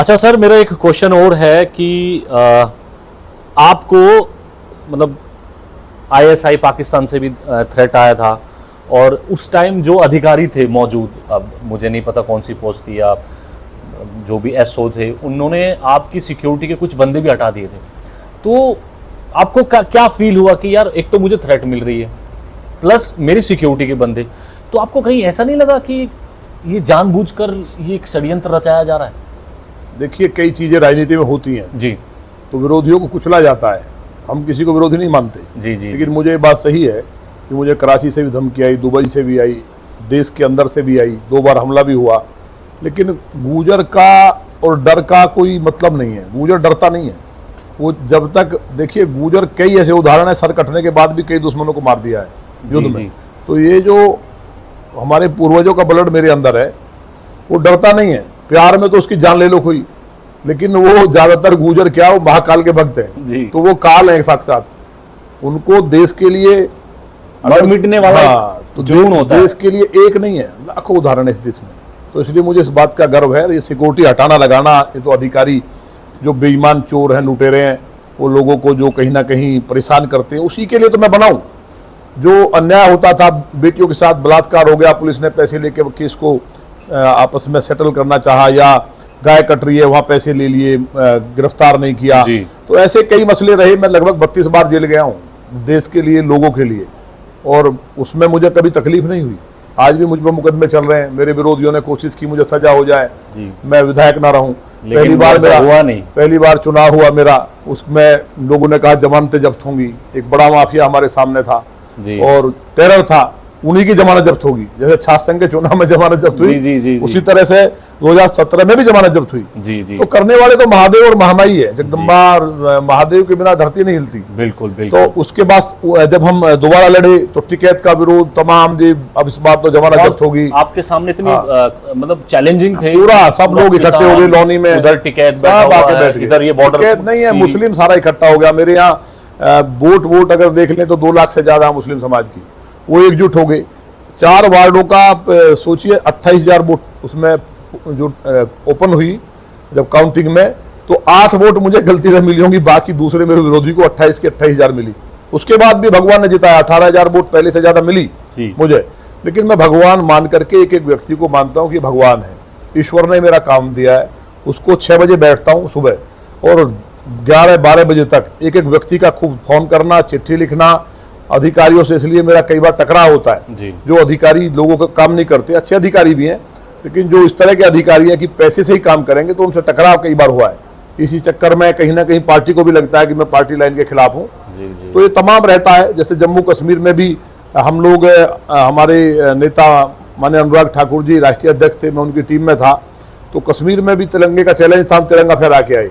अच्छा सर, मेरा एक क्वेश्चन और है कि आपको मतलब आईएसआई पाकिस्तान से भी थ्रेट आया था, और उस टाइम जो अधिकारी थे मौजूद, अब मुझे नहीं पता कौन सी पोस्ट थी, या जो भी एसओ थे, उन्होंने आपकी सिक्योरिटी के कुछ बंदे भी हटा दिए थे। तो आपको क्या फील हुआ कि यार एक तो मुझे थ्रेट मिल रही है प्लस मेरी सिक्योरिटी के बंदे, तो आपको कहीं ऐसा नहीं लगा कि ये जानबूझकर ये एक षड्यंत्र रचाया जा रहा है? देखिए, कई चीज़ें राजनीति में होती हैं जी। तो विरोधियों को कुचला जाता है। हम किसी को विरोधी नहीं मानते। जी जी। लेकिन मुझे ये बात सही है कि मुझे कराची से भी धमकी आई, दुबई से भी आई, देश के अंदर से भी आई, 2 बार हमला भी हुआ। लेकिन गूजर का और डर का कोई मतलब नहीं है। गूजर डरता नहीं है। वो जब तक, देखिए गूजर कई ऐसे उदाहरण है, सर कटने के बाद भी कई दुश्मनों को मार दिया है युद्ध में। तो ये जो हमारे पूर्वजों का ब्लड मेरे अंदर है, वो डरता नहीं है। प्यार में तो उसकी जान ले लो कोई, लेकिन वो ज्यादातर गूजर क्या, वो महाकाल के भक्त हैं। तो वो काल है साक्षात। उनको देश के लिए मर मिटने वाला तो जुनून होता है। देश के लिए एक नहीं है, लाखों उदाहरण है इस देश में। तो इसलिए मुझे इस बात का गर्व है। ये सिक्योरिटी हटाना लगाना, ये तो अधिकारी जो बेईमान चोर हैं, लुटेरे हैं, वो लोगों को जो कहीं ना कहीं परेशान करते हैं, उसी के लिए तो मैं बनाऊं। जो अन्याय होता था, बेटियों के साथ बलात्कार हो गया, पुलिस ने पैसे लेके केस को आपस में सेटल करना चाहा, या गाय कट रही है वहां पैसे ले लिए, गिरफ्तार नहीं किया। तो ऐसे कई मसले रहे। मैं लगभग 32 बार जेल गया हूँ देश के लिए, लोगों के लिए, और उसमें मुझे कभी तकलीफ नहीं हुई। आज भी मुझ पर मुकदमे चल रहे हैं। मेरे विरोधियों ने कोशिश की मुझे सजा हो जाए, मैं विधायक ना रहूं। पहली बार मेरा हुआ नहीं। पहली बार चुनाव हुआ मेरा, उसमें लोगों ने कहा जमानतें जब्त होंगी। एक बड़ा माफिया हमारे सामने था और टेरर था, उन्हीं की जमानत जब्त होगी। जैसे छात्र संघ के चुनाव में जमानत जब्त हुई, उसी तरह से 2017 में भी जमानत जब्त हुई। तो करने वाले तो महादेव और महामाई है। जगदम्बा महादेव के बिना धरती नहीं हिलती। बिल्कुल। तो उसके बाद जब हम दोबारा लड़े तो टिकैत का विरोध तमाम जी, अब इस बार तो जमानत जब्त होगी। आपके सामने इतनी मतलब चैलेंजिंग थे, पूरा सब लोग इकट्ठे हो गए लॉनी में। उधर टिकैत सब आके बैठ गए। इधर ये बॉर्डर टिकैत नहीं है, मुस्लिम सारा इकट्ठा हो गया। मेरे यहाँ वोट अगर देख लें तो 2 लाख से ज्यादा मुस्लिम समाज की, वो एकजुट हो गए। 4 वार्डों का आप सोचिए, 28,000 वोट उसमें जो ओपन हुई जब काउंटिंग में, तो 8 वोट मुझे गलती से मिली होंगी, बाकी दूसरे मेरे विरोधी को 28 के 28,000 मिली। उसके बाद भी भगवान ने जिताया, 18,000 वोट पहले से ज्यादा मिली मुझे। लेकिन मैं भगवान मान करके एक एक व्यक्ति को मानता हूं कि भगवान है, ईश्वर ने मेरा काम दिया है। उसको 6 बजे बैठता हूं सुबह, और 11-12 बजे तक एक एक व्यक्ति का खूब फोन करना, चिट्ठी लिखना अधिकारियों से। इसलिए मेरा कई बार टकराव होता है। जो अधिकारी लोगों का काम नहीं करते, अच्छे अधिकारी भी हैं, लेकिन जो इस तरह के अधिकारी हैं कि पैसे से ही काम करेंगे, तो उनसे टकराव कई बार हुआ है। इसी चक्कर में कहीं ना कहीं पार्टी को भी लगता है कि मैं पार्टी लाइन के खिलाफ हूँ। तो ये तमाम रहता है। जैसे जम्मू कश्मीर में भी हम लोग, हमारे नेता माननीय अनुराग ठाकुर जी राष्ट्रीय अध्यक्ष थे, मैं उनकी टीम में था। तो कश्मीर में भी तिरंगे का चैलेंज था, हम तिरंगा फहरा के आए।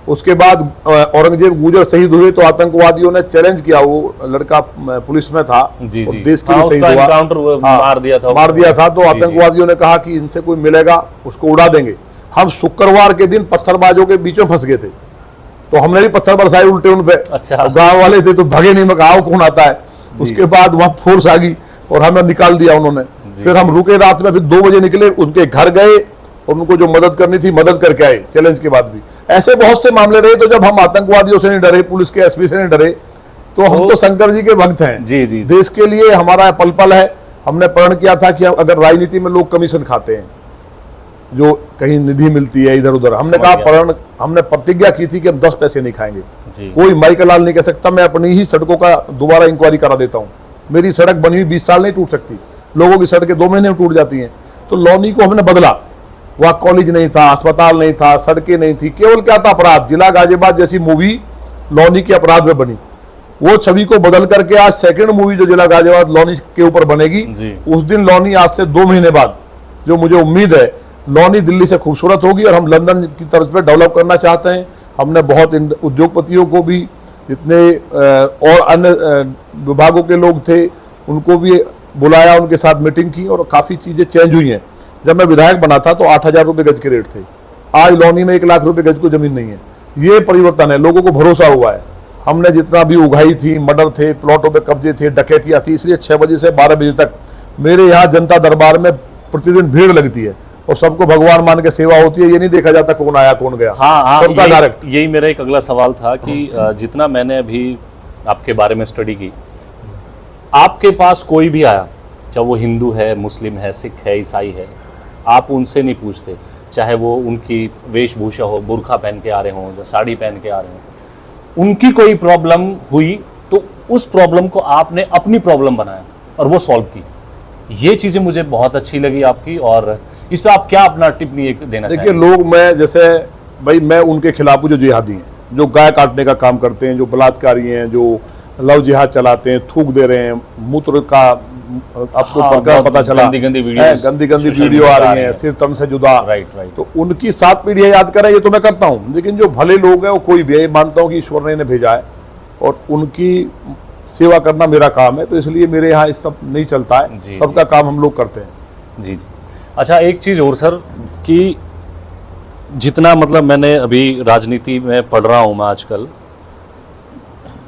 उसके बाद औरंगजेब गूजर शहीद हुए तो आतंकवादियों ने चैलेंज किया, वो लड़का पुलिस में था, देश के लिए शहीद हुआ, मार दिया था। तो आतंकवादियों ने कहा कि इनसे कोई मिलेगा उसको उड़ा देंगे। हम शुक्रवार के दिन पत्थरबाजों के बीच में फंस गए थे, तो हमने भी पत्थर बरसाए उल्टे उन पे। गाँव वाले थे तो भागे नहीं, मैं कहा कौन आता है। उसके बाद वहां फोर्स आ गई और हमें निकाल दिया उन्होंने। फिर हम रुके रात में, फिर 2 बजे निकले, उनके घर गए और उनको जो मदद करनी थी मदद करके आए, चैलेंज के बाद भी। ऐसे बहुत से मामले रहे। तो जब हम आतंकवादियों से नहीं डरे, पुलिस के एसपी से नहीं डरे, तो हम तो शंकर जी के भक्त हैं। देश के लिए हमारा पल पल है। हमने प्रण किया था कि अगर राजनीति में लोग कमीशन खाते हैं, जो कहीं निधि मिलती है इधर उधर, हमने कहा हमने प्रतिज्ञा की थी कि हम 10 पैसे नहीं खाएंगे। कोई माइकल लाल नहीं कह सकता। मैं अपनी ही सड़कों का दोबारा इंक्वायरी करा देता हूँ। मेरी सड़क बनी हुई 20 साल नहीं टूट सकती, लोगों की सड़कें 2 महीने में टूट जाती हैं। तो लॉनी को हमने बदला। वहाँ कॉलेज नहीं था, अस्पताल नहीं था, सड़कें नहीं थी, केवल क्या था, अपराध। जिला गाजियाबाद जैसी मूवी लॉनी के अपराध में बनी। वो छवि को बदल करके आज सेकंड मूवी जो जिला गाजियाबाद लॉनी के ऊपर बनेगी, उस दिन लॉनी आज से 2 महीने बाद, जो मुझे उम्मीद है, लॉनी दिल्ली से खूबसूरत होगी। और हम लंदन की तर्ज पे डेवलप करना चाहते हैं। हमने बहुत उद्योगपतियों को भी, जितने और अन्य विभागों के लोग थे, उनको भी बुलाया, उनके साथ मीटिंग की, और काफ़ी चीज़ें चेंज हुई हैं। जब मैं विधायक बना था तो 8,000 रुपये गज के रेट थे। आज लॉनी में 1 लाख रुपए गज को जमीन नहीं है। ये परिवर्तन है, लोगों को भरोसा हुआ है। हमने जितना भी उगाही थी, मर्डर थे, प्लॉटों पे कब्जे थे, डकैतियाँ थी, इसलिए 6 बजे से 12 बजे तक मेरे यहाँ जनता दरबार में प्रतिदिन भीड़ लगती है। और सबको भगवान मान के सेवा होती है, ये नहीं देखा जाता कौन आया कौन गया। हाँ, सबका डायरेक्ट। यही मेरा एक अगला सवाल था कि जितना मैंने अभी आपके बारे में स्टडी की, आपके पास कोई भी आया, चाहे वो हिंदू है, मुस्लिम है, सिख है, ईसाई है, आप उनसे नहीं पूछते, चाहे वो उनकी वेशभूषा हो, बुर्खा पहन के आ रहे हों या साड़ी पहन के आ रहे हों, उनकी कोई प्रॉब्लम हुई तो उस प्रॉब्लम को आपने अपनी प्रॉब्लम बनाया और वो सॉल्व की। ये चीज़ें मुझे बहुत अच्छी लगी आपकी, और इस पर आप क्या अपना टिप्पणी देना देखिए, चाहेंगे? लोग, मैं जैसे भाई मैं उनके खिलाफ हूं जो जिहादी हैं, जो गाय काटने का काम करते हैं, जो बलात्कारी हैं, जो लव जिहाद चलाते हैं, थूक दे रहे हैं, मूत्र का आपको हाँ, प्रकार बहुत पता चला, गंदी-गंदी वीडियोस गंदी सोशल वीडियो मीडिया आ पे रही हैं, सिर तन से जुदा। राइट। तो उनकी 7 पीढ़ियां याद करें, ये तो मैं करता हूं, लेकिन जो भले लोग हैं वो कोई भी है, ये मानता हूं कि ईश्वर ने इन्हें भेजा है और उनकी सेवा करना मेरा काम है, तो इसलिए मेरे यहाँ इस सब नहीं चलता है, जी, सबका काम हम लोग करते हैं। जी। अच्छा, एक चीज़ और सर, कि जितना मतलब मैंने अभी राजनीति में पढ़ रहा हूँ मैं आजकल,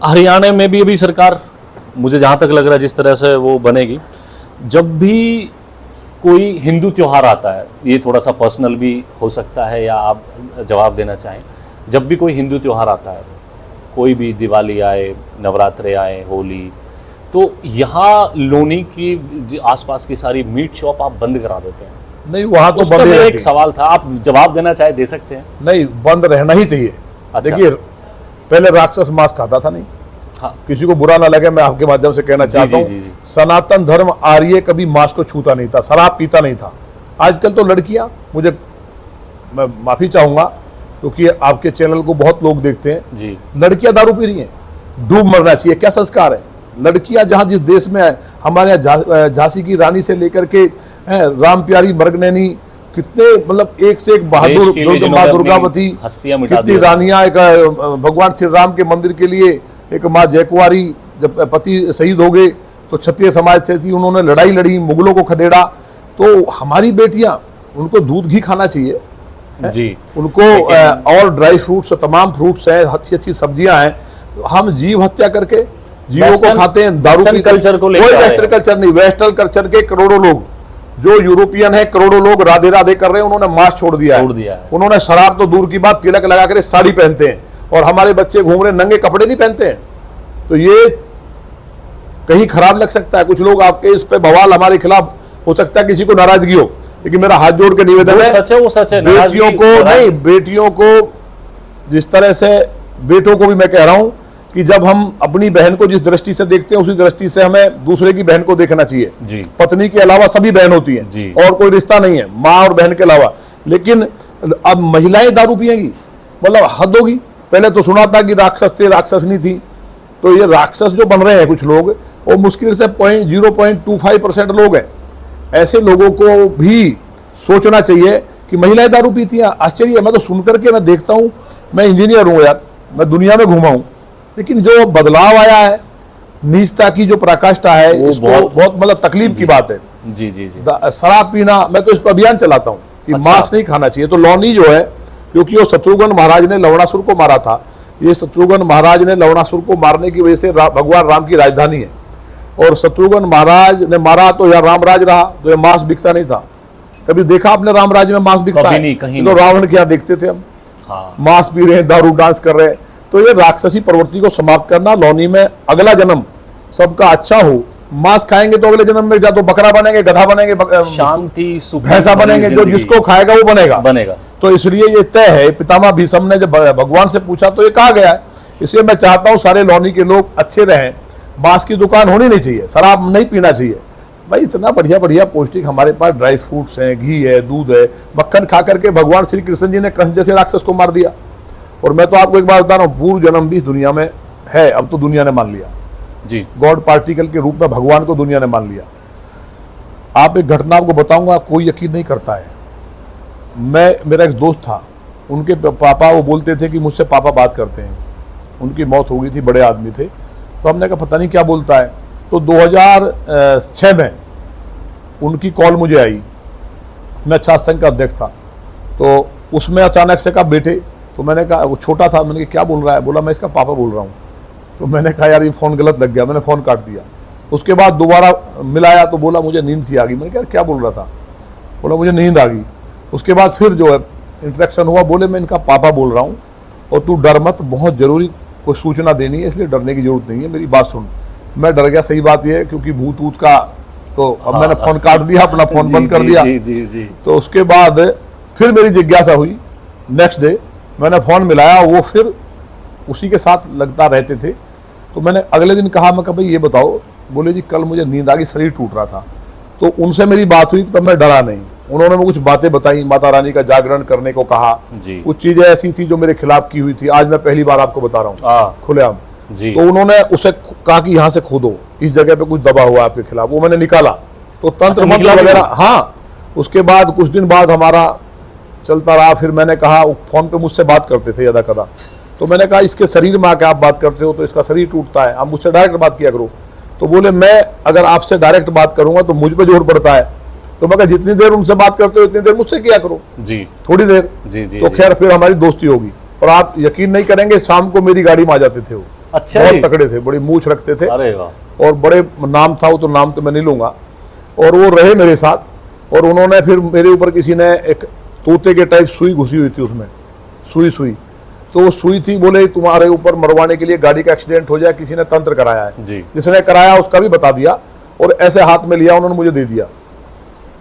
हरियाणा में भी अभी सरकार, मुझे जहाँ तक लग रहा है जिस तरह से वो बनेगी, जब भी कोई हिंदू त्यौहार आता है, ये थोड़ा सा पर्सनल भी हो सकता है या आप जवाब देना चाहें, जब भी कोई हिंदू त्यौहार आता है, कोई भी दिवाली आए, नवरात्रे आए, होली, तो यहाँ लोनी की आसपास की सारी मीट शॉप आप बंद करा देते हैं। नहीं, वहां तो उस पर बंद मेरा रहती एक है। सवाल था, आप जवाब देना चाहे दे सकते हैं। नहीं, बंद रहना ही चाहिए। अच्छा। देखिए, पहले राक्षस मांस खाता था नहीं, हाँ, किसी को बुरा ना लगे, मैं आपके माध्यम से कहना चाहता हूँ, जी। सनातन धर्म आर्य कभी मांस को छूता नहीं था, शराब पीता नहीं था। आजकल तो लड़कियां, मैं माफी चाहूंगा क्योंकि आपके चैनल को बहुत लोग देखते हैं, जी, लड़कियां दारू पी रही हैं, डूब मरना चाहिए, क्या संस्कार है? लड़कियां जहां जिस देश में है, हमारे यहाँ झांसी की रानी से लेकर के राम प्यारी मर्गनैनी, कितने मतलब एक से एक बहादुर, देश के लिए जिन्होंने माँ अपनी दुर्गावती, हस्तियां मिटा कितनी दी। रानियां, एक भगवान श्री राम के मंदिर के लिए, एक माँ जयकुमारी, जब पति शहीद हो गए तो क्षत्रिय समाज से थी, उन्होंने लड़ाई लड़ी, मुगलों को खदेड़ा। तो हमारी बेटियां, उनको दूध घी खाना चाहिए जी, उनको, और ड्राई फ्रूट्स, तमाम फ्रूट्स हैं, अच्छी अच्छी सब्जियां हैं। हम जीव हत्या करके जीवों को खाते हैं, दारू वेस्टर्न पीते हैं। कल्चर को कोई लेकर आए वेस्टर्न कल्चर नहीं, वेस्टर्न कल्चर के करोड़ों लोग, जो यूरोपियन है, करोड़ों लोग राधे राधे कर रहे हैं, उन्होंने मांस छोड़ दिया है। उन्होंने शराब तो दूर की बात, तिलक लगा कर साड़ी पहनते हैं, और हमारे बच्चे घूम रहे नंगे कपड़े नहीं पहनते हैं। तो ये कहीं खराब लग सकता है, कुछ लोग आपके इस पे बवाल हमारे खिलाफ हो सकता है, किसी को नाराजगी हो, लेकिन मेरा हाथ जोड़ के निवेदन है, वो सच है, बेटियों को नहीं, बेटियों को जिस तरह से, बेटों को भी मैं कह रहा हूं कि जब हम अपनी बहन को जिस दृष्टि से देखते हैं, उसी दृष्टि से हमें दूसरे की बहन को देखना चाहिए। जी, पत्नी के अलावा सभी बहन होती हैं जी, और कोई रिश्ता नहीं है माँ और बहन के अलावा। लेकिन अब महिलाएं दारू पिएंगी, मतलब हद होगी। पहले तो सुना था कि राक्षस थे, राक्षसनी थी, तो ये राक्षस जो बन रहे हैं कुछ लोग, वो मुश्किल से 0.25% लोग हैं। ऐसे लोगों को भी सोचना चाहिए कि महिलाएं दारू पीती हैं। आश्चर्य है, मैं तो सुनकर के मैं देखता हूं, मैं इंजीनियर हूं यार, मैं दुनिया में घूमा हूं, लेकिन जो बदलाव आया है, नीचता की जो पराकाष्ठा है, इसको बहुत मतलब तकलीफ की बात है। जी जी जी, शराब पीना, मैं तो इस पर अभियान चलाता हूं कि अच्छा। मांस नहीं खाना चाहिए। तो लौनी जो है, क्योंकि वो शत्रुघ्न महाराज ने लवणासुर को मारा था, ये शत्रुघ्न महाराज ने लवणासुर को मारने की वजह से भगवान राम की राजधानी है, और शत्रुघ्न महाराज ने मारा तो यहाँ रामराज रहा, तो ये मांस बिकता नहीं था। कभी देखा आपने रामराज में मांस बिकता है? कहीं तो रावण के यहाँ देखते थे हम, हाँ, मांस पी रहे हैं, दारू डांस कर रहे हैं। तो ये राक्षसी प्रवृत्ति को समाप्त करना, लौनी में अगला जन्म सबका अच्छा हो। मांस खाएंगे तो अगले जन्म में जा तो बकरा बनेंगे, गधा बनेंगे, शांति, सुख, भैंसा बनेंगे, जो जिसको खाएगा वो बनेगा। तो इसलिए ये तय है, पितामह भीष्म ने जब भगवान से पूछा तो ये कहा गया है। इसलिए मैं चाहता हूँ सारे लौनी के लोग अच्छे रहें, मांस की दुकान होनी नहीं चाहिए, शराब नहीं पीना चाहिए। भाई इतना बढ़िया बढ़िया पौष्टिक हमारे पास ड्राई फ्रूट्स हैं, घी है, दूध है, मक्खन खा करके भगवान श्री कृष्ण जी ने कंस जैसे राक्षस को मार दिया। और मैं तो आपको एक बात बता रहा हूँ, पूर्व जन्म भी इस दुनिया में है, अब तो दुनिया ने मान लिया जी, गॉड पार्टिकल के रूप में भगवान को दुनिया ने मान लिया। आप एक घटना आपको बताऊंगा, कोई यकीन नहीं करता है। मेरा एक दोस्त था, उनके पापा, वो बोलते थे कि मुझसे पापा बात करते हैं। उनकी मौत हो गई थी, बड़े आदमी थे। तो हमने कहा पता नहीं क्या बोलता है। तो 2006 में उनकी कॉल मुझे आई, मैं छात्र संघ का अध्यक्ष था। तो उसमें अचानक से कहा बेटे, तो मैंने कहा, वो छोटा था, मैंने कहा क्या बोल रहा है? बोला मैं इसका पापा बोल रहा हूँ। तो मैंने कहा यार ये फ़ोन गलत लग गया, मैंने फ़ोन काट दिया। उसके बाद दोबारा मिलाया तो बोला मुझे नींद सी आ गई। मैंने कहा क्या बोल रहा था? बोला मुझे नींद आ गई। उसके बाद फिर जो है इंटरेक्शन हुआ, बोले मैं इनका पापा बोल रहा हूँ और तू डर मत, बहुत जरूरी कोई सूचना देनी है, इसलिए डरने की जरूरत नहीं है, मेरी बात सुन। मैं डर गया, सही बात यह है, क्योंकि भूत ऊत का तो अब मैंने फोन काट दिया, अपना फोन बंद कर दिया। तो उसके बाद फिर मेरी जिज्ञासा हुई, नेक्स्ट डे मैंने फोन मिलाया, वो फिर उसी के साथ लगता रहते थे। तो मैंने अगले दिन कहा, मैं कहा भाई ये बताओ, बोले जी कल मुझे नींद आ गई, शरीर टूट रहा था। तो उनसे मेरी बात हुई, तब मैं डरा नहीं। उन्होंने मुझे कुछ बातें बताई, माता रानी का जागरण करने को कहा, कुछ चीजें ऐसी थी जो मेरे खिलाफ की हुई थी, आज मैं पहली बार आपको बता रहा हूँ खुलेआम। तो उन्होंने उसे कहा कि यहाँ से खोदो, इस जगह पे कुछ दबा हुआ है आपके खिलाफ, वो मैंने निकाला। तो तंत्र मंत्र वगैरह, हाँ। उसके बाद कुछ दिन बाद हमारा चलता रहा, फिर मैंने कहा, फोन पे मुझसे बात करते थे यदा कदा, तो मैंने कहा इसके शरीर में आके आप बात करते हो तो इसका शरीर टूटता है, आप मुझसे डायरेक्ट बात किया करो। तो बोले मैं अगर आपसे डायरेक्ट बात करूंगा तो मुझ पे जोर पड़ता है। तो मैं कहा जितनी देर उनसे बात करते हो इतनी देर मुझसे किया करो जी, थोड़ी देर जी। तो खैर फिर हमारी दोस्ती होगी, और आप यकीन नहीं करेंगे, शाम को मेरी गाड़ी में आ जाते थे वो। अच्छा, बहुत तकड़े थे, बड़ी मूछ रखते थे। अरे वाह। और बड़े नाम था वो, तो नाम तो मैं नहीं लूंगा। और वो रहे मेरे साथ, और उन्होंने फिर मेरे ऊपर किसी ने एक तोते के टाइप सुई घुसी हुई थी, उसमें सुई तो वो सुई थी, बोले तुम्हारे ऊपर मरवाने के लिए गाड़ी का एक्सीडेंट हो जाए, किसी ने तंत्र कराया है। जिसने कराया उसका भी बता दिया, और ऐसे हाथ में लिया, उन्होंने मुझे दे दिया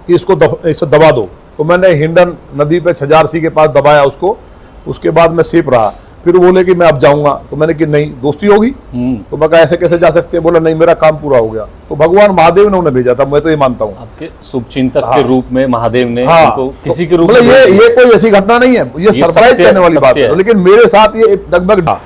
कि इसको दबा दो। तो मैंने हिंडन नदी पे छजारसी के पास दबाया उसको। उसके बाद मैं सेफ रहा। फिर बोले कि मैं अब जाऊंगा, तो मैंने कि नहीं, दोस्ती होगी। तो मैं कहा ऐसे कैसे जा सकते हैं, बोला नहीं मेरा काम पूरा हो गया। तो भगवान महादेव ने उन्हें भेजा था, मैं तो ये मानता हूँ, आपके शुभचिंतक के रूप में महादेव ने उनको किसी के रूप में। ये कोई ऐसी घटना नहीं है, ये सरप्राइज करने वाली बात है। लेकिन मेरे साथ ये लगभग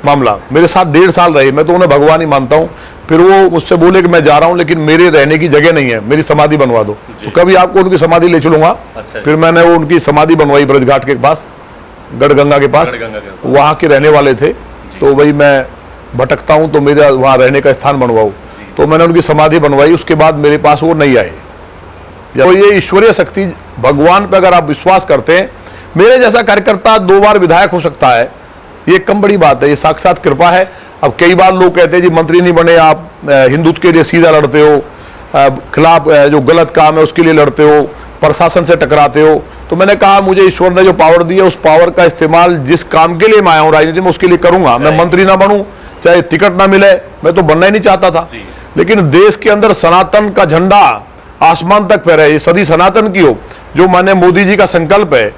मामला मेरे साथ 1.5 साल रहे, मैं तो उन्हें भगवान ही मानता हूँ। फिर वो मुझसे बोले कि मैं जा रहा हूँ, लेकिन मेरे रहने की जगह नहीं है, मेरी समाधि बनवा दो। तो कभी आपको उनकी समाधि ले चलूंगा। फिर मैंने वो उनकी समाधि बनवाई ब्रज घाट के पास, गढ़गंगा के पास, वहाँ के रहने वाले थे। तो वही मैं भटकता हूँ, तो मेरा वहाँ रहने का स्थान बनवाओ। तो मैंने उनकी समाधि बनवाई, उसके बाद मेरे पास वो नहीं आए। तो ये ईश्वरीय शक्ति, भगवान पे अगर आप विश्वास करते हैं, मेरे जैसा कार्यकर्ता 2 बार विधायक हो सकता है, ये कम बड़ी बात है, ये साक्षात कृपा है। अब कई बार लोग कहते हैं जी मंत्री नहीं बने आप, हिंदुत्व के लिए सीधा लड़ते हो, खिलाफ जो गलत काम है उसके लिए लड़ते हो, प्रशासन से टकराते हो। तो मैंने कहा मुझे ईश्वर ने जो पावर दी है, उस पावर का इस्तेमाल जिस काम के लिए मैं आया हूँ राजनीति में, उसके लिए करूंगा। मैं मंत्री ना बनूं, चाहे टिकट ना मिले, मैं तो बनना ही नहीं चाहता था। लेकिन देश के अंदर सनातन का झंडा आसमान तक फहरे, ये सदी सनातन की हो, जो माननीय मोदी जी का संकल्प है,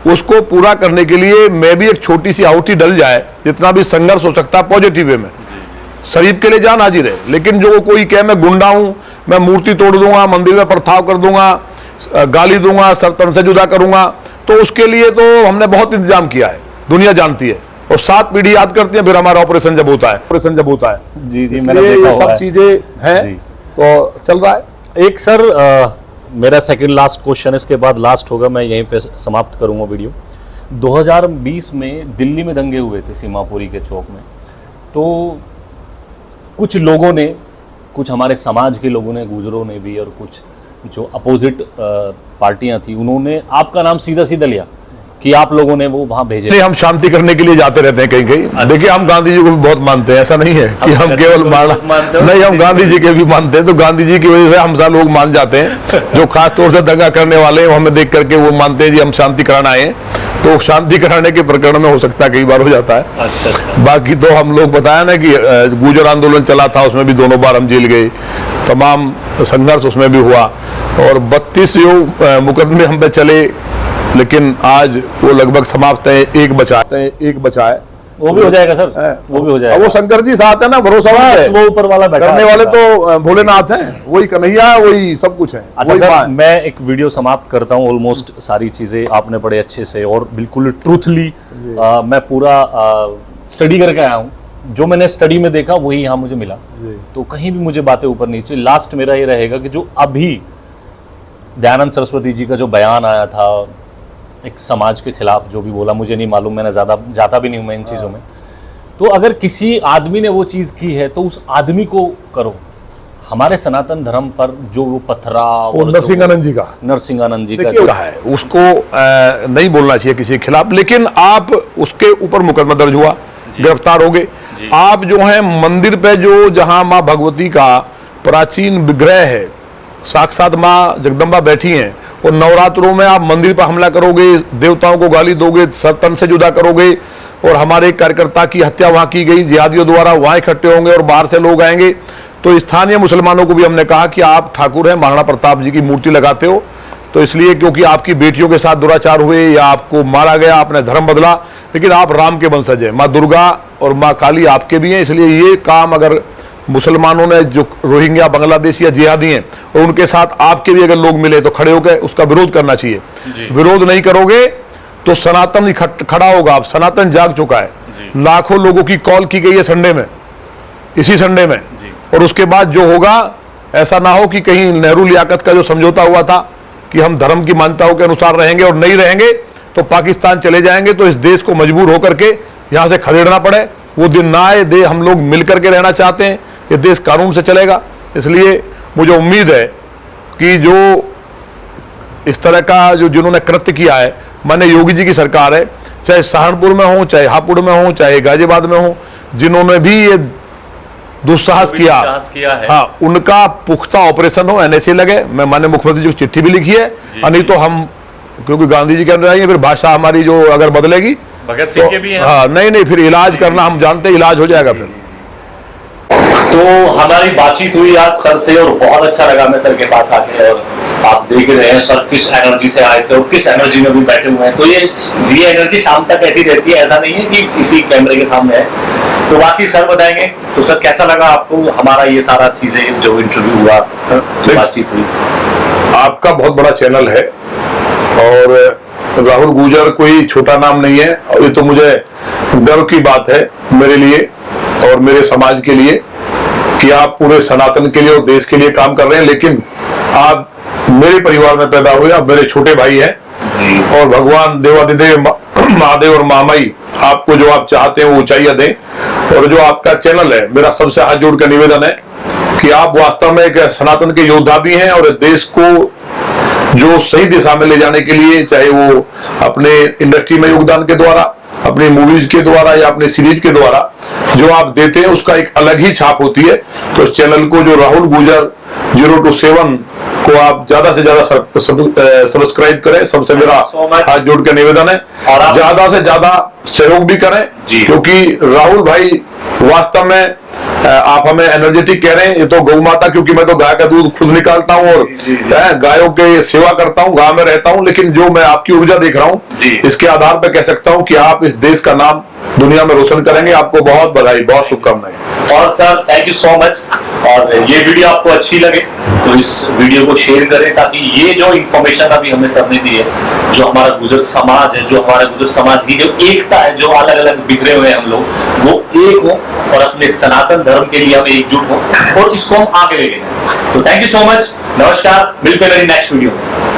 उसको पूरा करने के लिए मैं भी एक छोटी सी आहुति डल जाए, जितना भी संघर्ष हो सकता है पॉजिटिव वे में, शरीफ के लिए जान हाजिर है। लेकिन जो कोई कहे मैं गुंडा हूं, मैं मूर्ति तोड़ दूंगा, मंदिर में प्रथाव कर दूंगा, गाली दूंगा, सर तन से जुदा करूंगा, तो उसके लिए तो हमने बहुत इंतजाम किया है, दुनिया जानती है। और 7 पीढ़ी याद करती है फिर हमारा ऑपरेशन जब होता है। जी, मैंने देखा ये सब चीजें हैं, तो चल रहा है। एक सर मेरा सेकंड लास्ट क्वेश्चन, इसके बाद लास्ट होगा, मैं यहीं पे समाप्त करूंगा वीडियो। 2020 में दिल्ली में दंगे हुए थे सीमापुरी के चौक में, तो कुछ लोगों ने, कुछ हमारे समाज के लोगों ने, गुजरों ने भी, और कुछ जो अपोजिट पार्टियां थी, उन्होंने आपका नाम सीधा सीधा लिया कि आप लोगों ने वो वहां भेजे। नहीं, हम शांति करने के लिए जाते रहते हैं कहीं कहीं। देखिए हम गांधी जी को भी बहुत मानते हैं, ऐसा नहीं है कि हम केवल नहीं, हम गांधी जी के भी मानते हैं। तो गांधी जी की वजह से हम सब लोग मान जाते हैं, जो खास तौर से दंगा करने वाले हैं हमें देख करके वो मानते हैं जी हम शांति कराना आए। तो शांति कराने के प्रकरण में हो सकता है कई बार हो जाता है। अच्छा। बाकी तो हम लोग बताया ना कि गुर्जर आंदोलन चला था, उसमें भी 2 बार हम जेल गए, तमाम संघर्ष उसमें भी हुआ, और 32 जो मुकदमे हम पे चले, लेकिन आज वो लगभग समाप्त है। एक बचा है, वो भी हो जाएगा सर, वो भी हो जाएगा। वो शंकर जी साथ है ना, भरोसा है, वो ऊपर वाला बैठा करने वाले तो भोलेनाथ हैं, वही कन्हैया, वही सब कुछ है। अच्छा सर, मैं एक वीडियो समाप्त करता हूँ। ऑलमोस्ट सारी चीजें आपने बड़े अच्छे से और बिल्कुल ट्रूथली मैं पूरा स्टडी करके आया हूँ। जो मैंने स्टडी में देखा वही यहाँ मुझे मिला, तो कहीं भी मुझे बातें ऊपर नीचे। लास्ट मेरा ये रहेगा कि जो अभी दयानंद सरस्वती जी का जो बयान आया था एक समाज के खिलाफ, जो भी बोला मुझे नहीं मालूम, मैंने ज़्यादा जाता भी नहीं हूँ मैं इन चीज़ों में। तो अगर किसी आदमी ने वो चीज़ की है तो उस आदमी को करो। हमारे सनातन धर्म पर जो वो पथराव, नरसिंहानंद जी का है, उसको नहीं बोलना चाहिए किसी के खिलाफ। लेकिन आप उसके ऊपर मुकदमा दर्ज हुआ, गिरफ्तार हो गए। आप जो है मंदिर पे, जो जहां माँ भगवती का प्राचीन विग्रह है, साक्षात माँ जगदम्बा बैठी हैं, और नवरात्रों में आप मंदिर पर हमला करोगे, देवताओं को गाली दोगे, तन से जुदा करोगे, और हमारे एक कार्यकर्ता की हत्या वहां की गई जिहादियों द्वारा, वहां इकट्ठे होंगे और बाहर से लोग आएंगे। तो स्थानीय मुसलमानों को भी हमने कहा कि आप ठाकुर हैं, महाराणा प्रताप जी की मूर्ति लगाते हो, तो इसलिए क्योंकि आपकी बेटियों के साथ दुराचार हुए या आपको मारा गया, आपने धर्म बदला, लेकिन आप राम के वंशज हैं, माँ दुर्गा और माँ काली आपके भी हैं, इसलिए ये काम अगर मुसलमानों ने, जो रोहिंग्या, बांग्लादेशी या जिहादी हैं, और उनके साथ आपके भी अगर लोग मिले तो खड़े होकर उसका विरोध करना चाहिए। विरोध नहीं करोगे तो सनातन ही खड़ा होगा। अब सनातन जाग चुका है, लाखों लोगों की कॉल की गई है संडे में, इसी संडे में, और उसके बाद जो होगा ऐसा ना हो कि कहीं नेहरू लियाकत का जो समझौता हुआ था कि हम धर्म की मान्यताओं के अनुसार रहेंगे और नहीं रहेंगे तो पाकिस्तान चले जाएंगे, तो इस देश को मजबूर होकर के यहां से खदेड़ना पड़े, वो दिन ना आए। हम लोग मिलकर के रहना चाहते हैं, ये देश कानून से चलेगा। इसलिए मुझे उम्मीद है कि जो इस तरह का जो जिन्होंने कृत्य किया है, माने योगी जी की सरकार है, चाहे सहारनपुर में हो, चाहे हापुड़ में हो, चाहे गाजियाबाद में हो, जिन्होंने भी ये दुस्साहस किया है। हाँ, उनका पुख्ता ऑपरेशन हो, एनएसए लगे। मैं माननीय मुख्यमंत्री जी को चिट्ठी भी लिखी है, नहीं तो हम, क्योंकि गांधी जी के अंदर आएंगे, फिर भाषा हमारी जो अगर बदलेगी, भगत सिंह के भी हैं। हाँ, नहीं, फिर इलाज करना, हम जानते हैं इलाज हो जाएगा फिर। तो हमारी बातचीत हुई आज सर से और बहुत अच्छा लगा मैं सर के पास आके, और आप देख रहे हैं सर किस एनर्जी से आए थे और किस एनर्जी में भी बैठे हुए हैं। तो ये एनर्जी शाम तक ऐसी रहती है, ऐसा नहीं है कि इसी कैमरे के सामने है। तो बाकी सर बताएंगे। तो सर कैसा लगा आपको हमारा ये सारा चीजें जो इंटरव्यू हुआ, जो बातचीत हुई? आपका बहुत बड़ा चैनल है और राहुल गुर्जर कोई छोटा नाम नहीं है, और ये तो मुझे गर्व की बात है मेरे लिए और मेरे समाज के लिए कि आप पूरे सनातन के लिए और देश के लिए काम कर रहे हैं। लेकिन आप मेरे परिवार में पैदा हुए, आप मेरे छोटे भाई हैं, और भगवान देवादिदेव महादेव और महामाई आपको जो आप चाहते हैं वो ऊंचाइयां दें। और जो आपका चैनल है, मेरा सबसे हाथ जोड़ कर निवेदन है कि आप वास्तव में एक सनातन के योद्धा भी हैं, और देश को जो सही दिशा में ले जाने के लिए, चाहे वो अपने इंडस्ट्री में योगदान के द्वारा, अपने मूवीज के द्वारा या अपने सीरीज के द्वारा जो आप देते हैं, उसका एक अलग ही छाप होती है। तो इस चैनल को जो राहुल गुर्जर 027 को आप ज्यादा से ज्यादा सब्सक्राइब करें, सबसे मेरा हाथ जोड़ के निवेदन है। और ज्यादा से ज्यादा सहयोग भी करें, क्योंकि राहुल भाई वास्तव में आप हमें एनर्जेटिक कह रहे हैं, ये तो गौ माता, क्योंकि मैं तो गाय का दूध खुद निकालता हूँ और गायों के सेवा करता हूँ, गांव में रहता हूँ, लेकिन जो मैं आपकी ऊर्जा देख रहा हूँ, इसके आधार पर कह सकता हूँ कि आप इस देश का नाम दुनिया में रोशन करेंगे। आपको बहुत बधाई, बहुत शुभकामनाएं। और sir thank you so much. और ये वीडियो आपको अच्छी लगे तो इस वीडियो को शेयर करें, ताकि ये जो इंफॉर्मेशन अभी हमें सबने दी है, जो हमारा गुर्जर समाज है, जो हमारा गुर्जर समाज की जो एकता है, जो अलग अलग बिखरे हुए हैं हम लोग, वो एक हो और अपने सनातन धर्म के लिए हम एकजुट हो और इसको हम आगे ले जाएं। तो थैंक यू सो मच, नमस्कार, मिलते हैं नेक्स्ट वीडियो में।